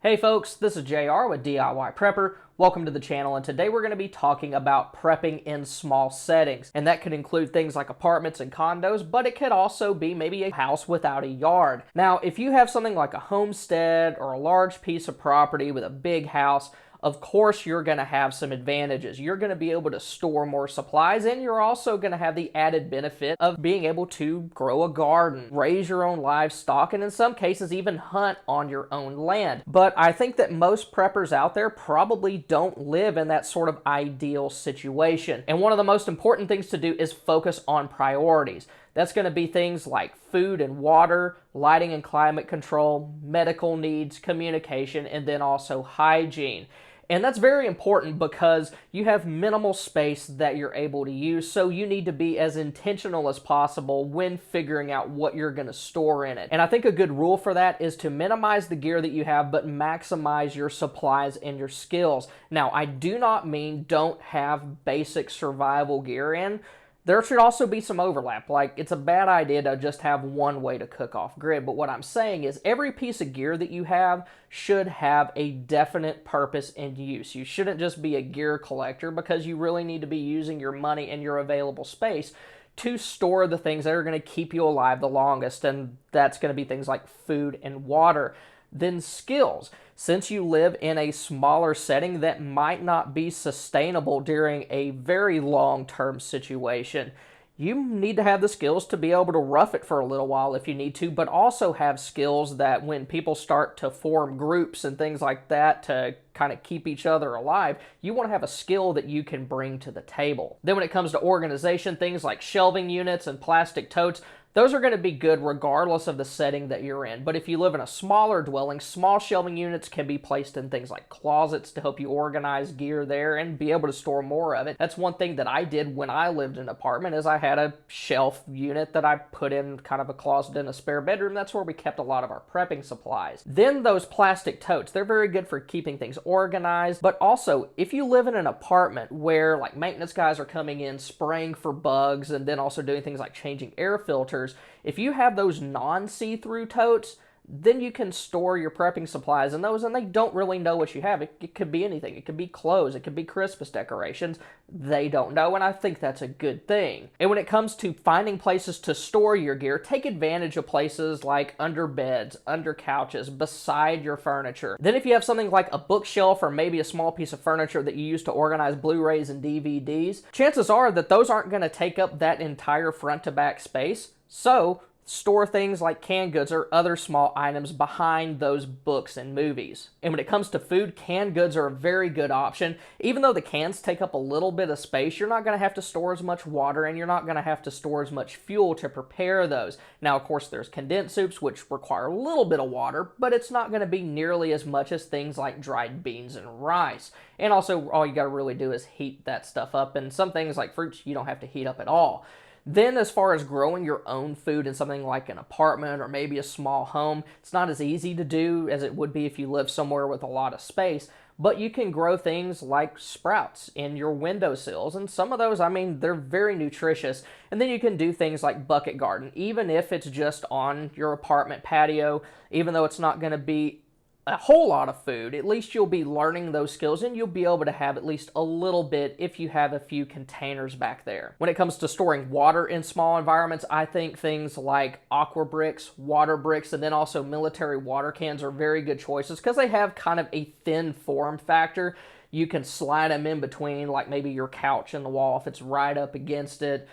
Hey folks, this is JR with DIY Prepper. Welcome to the channel, and today we're going to be talking about prepping in small settings. And that could include things like apartments and condos, but it could also be maybe a house without a yard. Now, if you have something like a homestead or a large piece of property with a big house, of course you're going to have some advantages. You're going to be able to store more supplies, and you're also going to have the added benefit of being able to grow a garden, raise your own livestock, and in some cases even hunt on your own land. But I think that most preppers out there probably don't live in that sort of ideal situation. And one of the most important things to do is focus on priorities. That's going to be things like food and water, lighting and climate control, medical needs, communication, and then also hygiene. And that's very important because you have minimal space that you're able to use, so you need to be as intentional as possible when figuring out what you're going to store in it. And I think a good rule for that is to minimize the gear that you have, but maximize your supplies and your skills. Now, I do not mean don't have basic survival gear in. There should also be some overlap. Like, it's a bad idea to just have one way to cook off grid, but what I'm saying is every piece of gear that you have should have a definite purpose and use. You shouldn't just be a gear collector, because you really need to be using your money and your available space to store the things that are going to keep you alive the longest, and that's going to be things like food and water. Then skills. Since you live in a smaller setting that might not be sustainable during a very long-term situation, you need to have the skills to be able to rough it for a little while if you need to, but also have skills that when people start to form groups and things like that to kind of keep each other alive, you want to have a skill that you can bring to the table. Then when it comes to organization, things like shelving units and plastic totes, those are going to be good regardless of the setting that you're in. But if you live in a smaller dwelling, small shelving units can be placed in things like closets to help you organize gear there and be able to store more of it. That's one thing that I did when I lived in an apartment, is I had a shelf unit that I put in kind of a closet in a spare bedroom. That's where we kept a lot of our prepping supplies. Then those plastic totes, they're very good for keeping things organized. But also, if you live in an apartment where like maintenance guys are coming in spraying for bugs and then also doing things like changing air filters, if you have those non-see-through totes, then you can store your prepping supplies in those, and they don't really know what you have. It could be anything. It could be clothes. It could be Christmas decorations. They don't know, and I think that's a good thing. And when it comes to finding places to store your gear, take advantage of places like under beds, under couches, beside your furniture. Then if you have something like a bookshelf or maybe a small piece of furniture that you use to organize Blu-rays and DVDs, chances are that those aren't going to take up that entire front-to-back space. So store things like canned goods or other small items behind those books and movies. And when it comes to food, canned goods are a very good option. Even though the cans take up a little bit of space, you're not going to have to store as much water, and you're not going to have to store as much fuel to prepare those. Now, of course, there's condensed soups, which require a little bit of water, but it's not going to be nearly as much as things like dried beans and rice. And also, all you got to really do is heat that stuff up. And some things like fruits, you don't have to heat up at all. Then as far as growing your own food in something like an apartment or maybe a small home, it's not as easy to do as it would be if you live somewhere with a lot of space, but you can grow things like sprouts in your windowsills, and some of those, I mean, they're very nutritious. And then you can do things like bucket garden, even if it's just on your apartment patio, even though it's not going to be a whole lot of food. At least you'll be learning those skills, and you'll be able to have at least a little bit if you have a few containers back there. When it comes to storing water in small environments, I think things like aqua bricks, water bricks, and then also military water cans are very good choices because they have kind of a thin form factor. You can slide them in between, like maybe your couch and the wall if it's right up against it.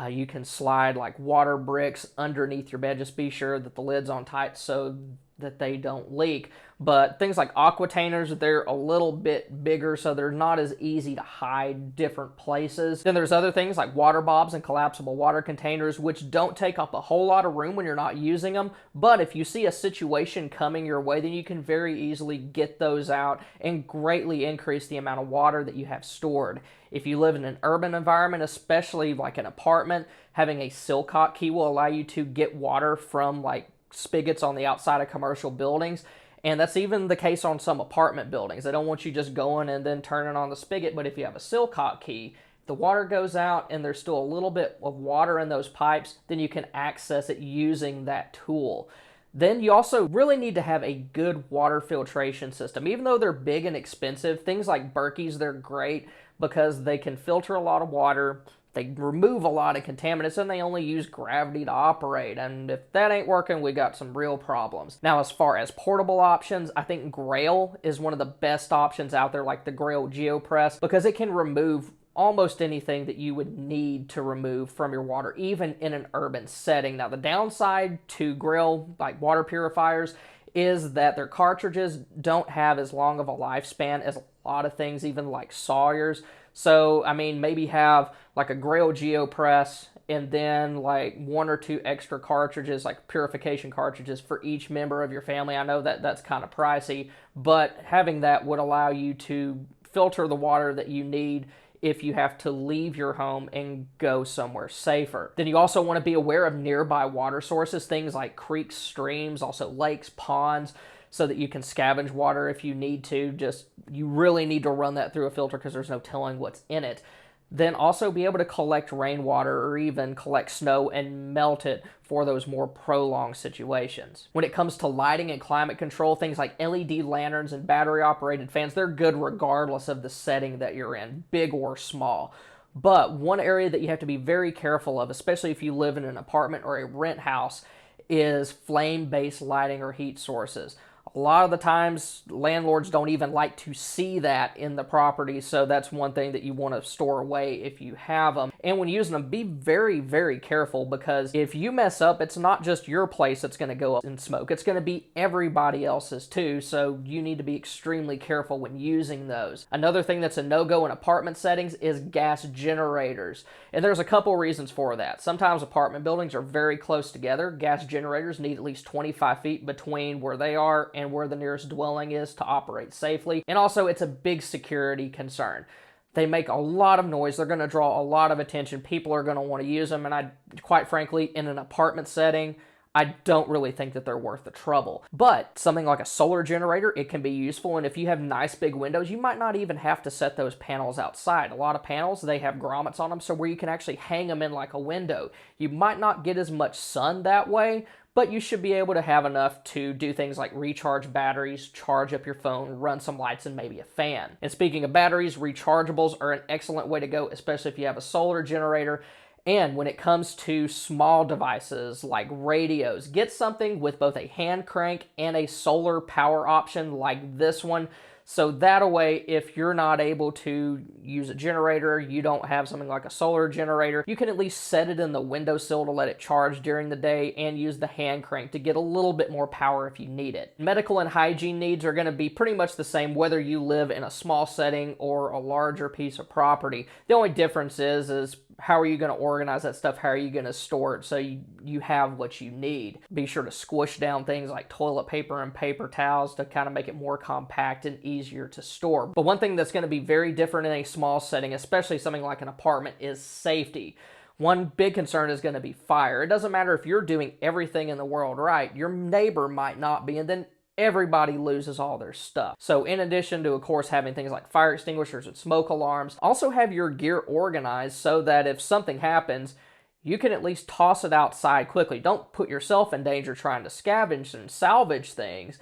You can slide like water bricks underneath your bed. Just be sure that the lid's on tight so that they don't leak. But things like aquatainers, they're a little bit bigger, so they're not as easy to hide different places. Then there's other things like water bobs and collapsible water containers, which don't take up a whole lot of room when you're not using them. But if you see a situation coming your way, then you can very easily get those out and greatly increase the amount of water that you have stored. If you live in an urban environment, especially like an apartment, having a Silcock key will allow you to get water from like spigots on the outside of commercial buildings. And that's even the case on some apartment buildings. They don't want you just going and then turning on the spigot, but if you have a Silcock key, if the water goes out and there's still a little bit of water in those pipes, then you can access it using that tool. Then you also really need to have a good water filtration system. Even though they're big and expensive, things like Berkeys, they're great because they can filter a lot of water, they remove a lot of contaminants, and they only use gravity to operate. And if that ain't working, we got some real problems. Now, as far as portable options, I think Grail is one of the best options out there, like the Grail GeoPress, because it can remove almost anything that you would need to remove from your water, even in an urban setting. Now, the downside to Grail, like water purifiers, is that their cartridges don't have as long of a lifespan as a lot of things, even like Sawyer's. So, I mean, maybe have like a Grail GeoPress and then like 1 or 2 extra cartridges, like purification cartridges for each member of your family. I know that that's kind of pricey, but having that would allow you to filter the water that you need if you have to leave your home and go somewhere safer. Then you also want to be aware of nearby water sources, things like creeks, streams, also lakes, ponds, so that you can scavenge water if you need to. Just, you really need to run that through a filter because there's no telling what's in it. Then also be able to collect rainwater or even collect snow and melt it for those more prolonged situations. When it comes to lighting and climate control, things like LED lanterns and battery-operated fans, they're good regardless of the setting that you're in, big or small. But one area that you have to be very careful of, especially if you live in an apartment or a rent house, is flame-based lighting or heat sources. A lot of the times, landlords don't even like to see that in the property, so that's one thing that you want to store away if you have them. And when using them, be very, very careful, because if you mess up, it's not just your place that's going to go up in smoke. It's going to be everybody else's too, so you need to be extremely careful when using those. Another thing that's a no-go in apartment settings is gas generators. And there's a couple reasons for that. Sometimes apartment buildings are very close together. Gas generators need at least 25 feet between where they are and where the nearest dwelling is to operate safely. And also, it's a big security concern. They make a lot of noise. They're going to draw a lot of attention. People are going to want to use them. And quite frankly, in an apartment setting, I don't really think that they're worth the trouble. But something like a solar generator, it can be useful. And if you have nice big windows, you might not even have to set those panels outside. A lot of panels, they have grommets on them, so where you can actually hang them in like a window. You might not get as much sun that way, but you should be able to have enough to do things like recharge batteries, charge up your phone, run some lights, and maybe a fan. And speaking of batteries, rechargeables are an excellent way to go, especially if you have a solar generator. And when it comes to small devices like radios, get something with both a hand crank and a solar power option like this one. So that way, if you're not able to use a generator, you don't have something like a solar generator, you can at least set it in the windowsill to let it charge during the day and use the hand crank to get a little bit more power if you need it. Medical and hygiene needs are going to be pretty much the same whether you live in a small setting or a larger piece of property. The only difference is how are you going to organize that stuff? How are you going to store it so you have what you need? Be sure to squish down things like toilet paper and paper towels to kind of make it more compact and easier to store. But one thing that's going to be very different in a small setting, especially something like an apartment, is safety. One big concern is going to be fire. It doesn't matter if you're doing everything in the world right, your neighbor might not be, and then everybody loses all their stuff. So in addition to, of course, having things like fire extinguishers and smoke alarms, also have your gear organized so that if something happens, you can at least toss it outside quickly. Don't put yourself in danger trying to scavenge and salvage things,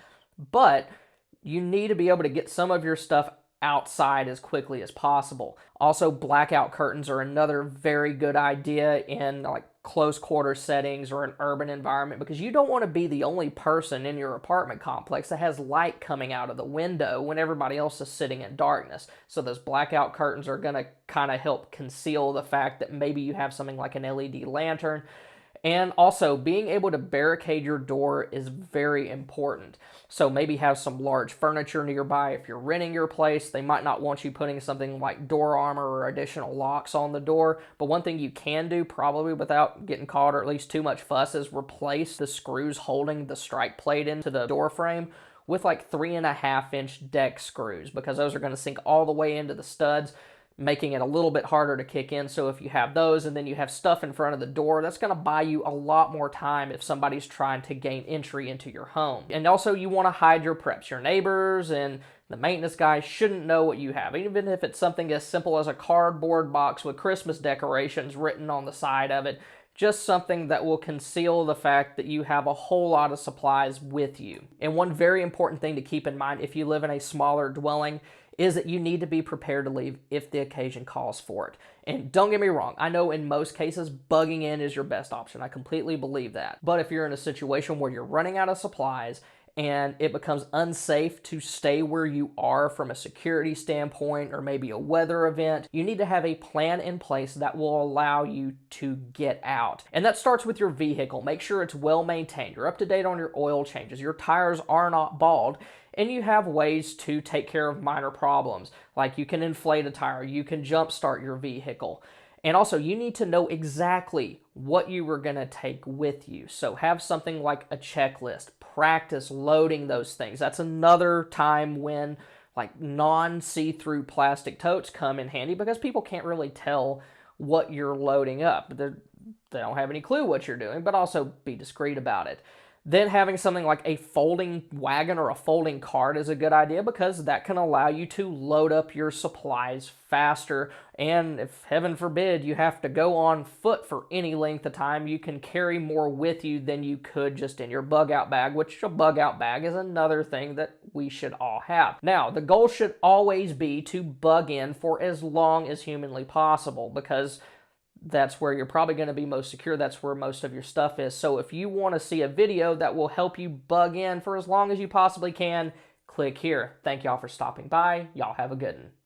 but you need to be able to get some of your stuff outside as quickly as possible. Also, blackout curtains are another very good idea in like close quarter settings or an urban environment, because you don't want to be the only person in your apartment complex that has light coming out of the window when everybody else is sitting in darkness. So those blackout curtains are going to kind of help conceal the fact that maybe you have something like an LED lantern. And also, being able to barricade your door is very important. So maybe have some large furniture nearby. If you're renting your place, they might not want you putting something like door armor or additional locks on the door. But one thing you can do, probably without getting caught or at least too much fuss, is replace the screws holding the strike plate into the door frame with like 3.5-inch deck screws, because those are going to sink all the way into the studs, making it a little bit harder to kick in. So if you have those and then you have stuff in front of the door, that's going to buy you a lot more time if somebody's trying to gain entry into your home. And also, you want to hide your preps. Your neighbors and the maintenance guys shouldn't know what you have, even if it's something as simple as a cardboard box with Christmas decorations written on the side of it. just something that will conceal the fact that you have a whole lot of supplies with you. And one very important thing to keep in mind if you live in a smaller dwelling is that you need to be prepared to leave if the occasion calls for it. And don't get me wrong, I know in most cases bugging in is your best option. I completely believe that. But if you're in a situation where you're running out of supplies and it becomes unsafe to stay where you are from a security standpoint or maybe a weather event, you need to have a plan in place that will allow you to get out. And that starts with your vehicle. Make sure it's well maintained. You're up to date on your oil changes. Your tires are not bald. And you have ways to take care of minor problems, like you can inflate a tire, you can jump start your vehicle. And also, you need to know exactly what you were going to take with you. So have something like a checklist. Practice loading those things. That's another time when like non-see-through plastic totes come in handy because people can't really tell what you're loading up. They don't have any clue what you're doing, but also be discreet about it. Then having something like a folding wagon or a folding cart is a good idea because that can allow you to load up your supplies faster. And if heaven forbid you have to go on foot for any length of time, you can carry more with you than you could just in your bug out bag, which a bug out bag is another thing that we should all have. Now, the goal should always be to bug in for as long as humanly possible because that's where you're probably going to be most secure. That's where most of your stuff is. So if you want to see a video that will help you bug in for as long as you possibly can, click here. Thank y'all for stopping by. Y'all have a good one.